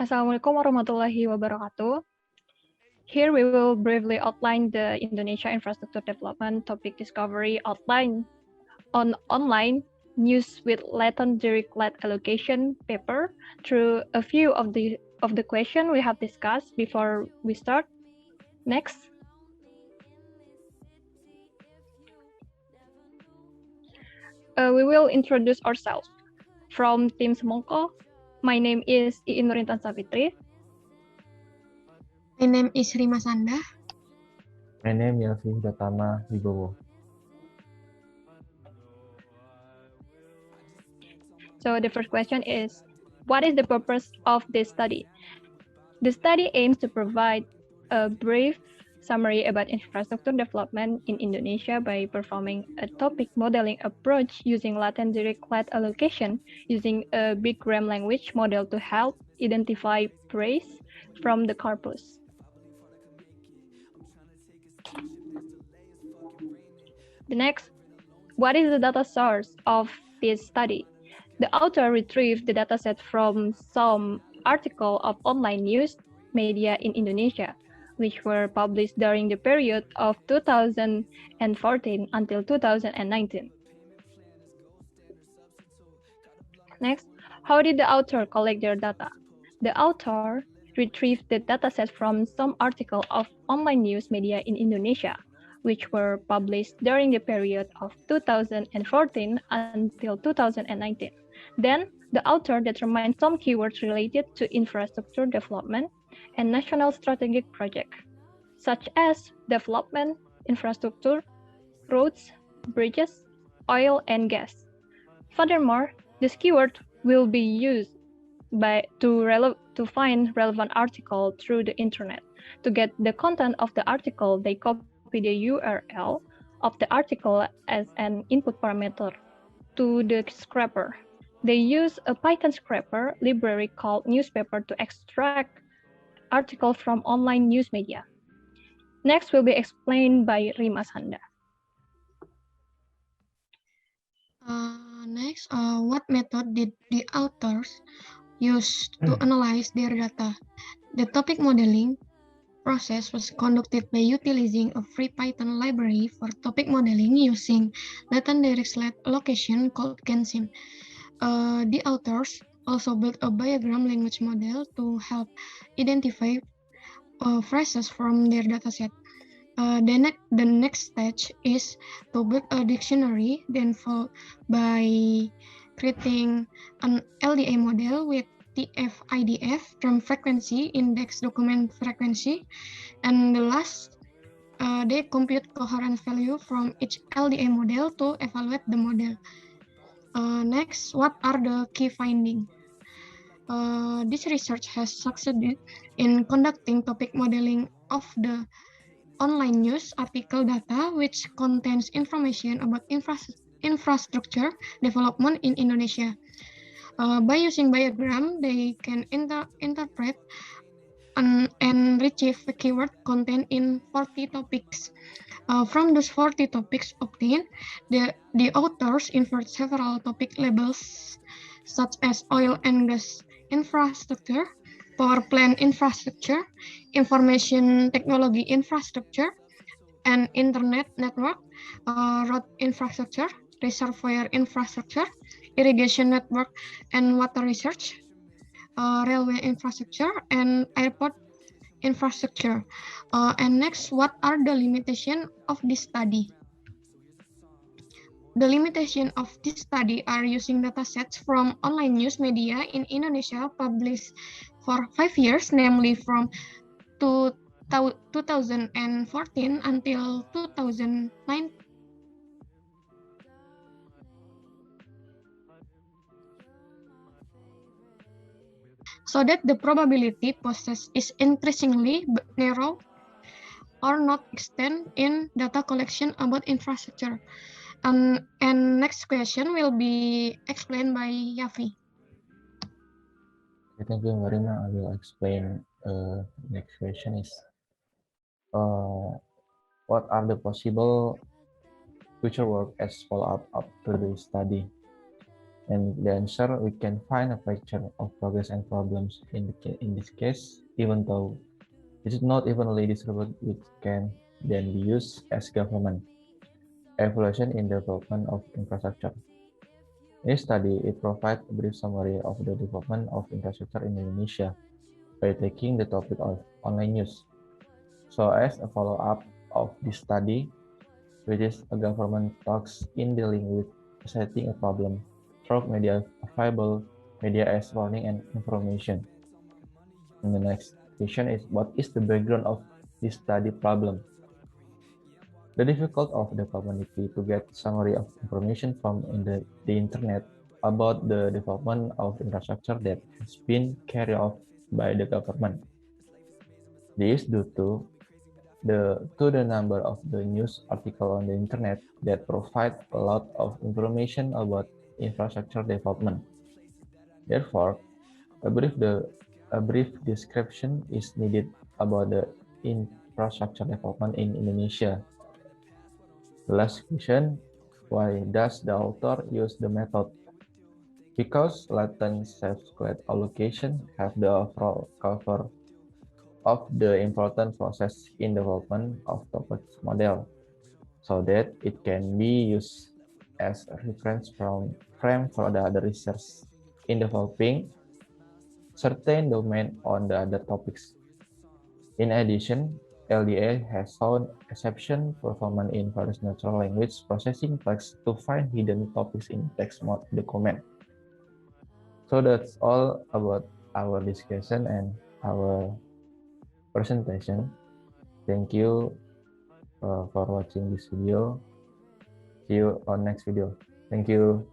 Assalamualaikum warahmatullahi wabarakatuh. Here we will briefly outline the Indonesia infrastructure development topic discovery outline on online news with latent direct lead allocation paper through a few of the question we have discussed before we start. Next. We will introduce ourselves. From Team Semongko, my name is Iin Nurintan Savitri. My name is Rima Sanda. My name is Yelvi Datana Wibowo. So the first question is, what is the purpose of this study? The study aims to provide a brief summary about infrastructure development in Indonesia by performing a topic modeling approach using latent direct lead allocation using a BigRAM language model to help identify praise from the corpus. The next, what is the data source of this study? The author retrieved the dataset from some article of online news media in Indonesia, which were published during the period of 2014 until 2019. Next, how did the author collect their data? The author retrieved the dataset from some article of online news media in Indonesia, which were published during the period of 2014 until 2019. Then, the author determined some keywords related to infrastructure development and national strategic projects, such as development, infrastructure, roads, bridges, oil, and gas. Furthermore, this keyword will be used to find relevant article through the internet. To get the content of the article, they copy the URL of the article as an input parameter to the scraper. They use a Python scraper library called newspaper to extract articles from online news media. Next will be explained by Rima Sanda. Next, what method did the authors use to analyze their data? The topic modeling process was conducted by utilizing a free Python library for topic modeling using latent direct lead allocation called Gensim. The authors also built a BigRAM language model to help identify phrases from their dataset. The next stage is to build a dictionary, then followed by creating an LDA model with TF-IDF, term frequency, index document frequency, and the last, they compute coherence value from each LDA model to evaluate the model. Next, what are the key findings? This research has succeeded in conducting topic modeling of the online news article data, which contains information about infrastructure development in Indonesia. By using BigRAM, they can interpret and retrieve the keyword content in 40 topics. From those 40 topics obtained, the authors invert several topic labels such as oil and gas infrastructure, power plant infrastructure, information technology infrastructure, and internet network, road infrastructure, reservoir infrastructure, irrigation network and water research, railway infrastructure, and airport infrastructure. And next, what are the limitations of this study? The limitation of this study are using datasets from online news media in Indonesia published for 5 years, namely from 2014 until 2009. So that the probability process is increasingly narrow or not extend in data collection about infrastructure. And next question will be explained by Yafi. Thank you, Marina. I will explain. Next question is, what are the possible future work as follow-up after the study? And the answer, we can find a picture of progress and problems in this case, even though it is not evenly distributed, which can then be used as government evaluation in the development of infrastructure. In this study, it provides a brief summary of the development of infrastructure in Indonesia by taking the topic of online news. So as a follow-up of this study, which is a government talks in dealing with setting a problem through media available media as warning and information. And the next question is, what is the background of this study problem? The difficulty of the community to get summary of information from the internet about the development of infrastructure that has been carried out by the government. This is due to the number of the news article on the internet that provide a lot of information about infrastructure development. Therefore, a brief description is needed about the infrastructure development in Indonesia. The last question, why does the author use the method? Because latent self-squared allocation have the overall cover of the important process in development of topics model, so that it can be used as a reference frame for the other research in developing certain domain on the other topics. In addition, LDA has shown exception performance in various natural language processing text to find hidden topics in text mode document. So that's all about our discussion and our presentation. Thank you for watching this video. See you on next video. Thank you.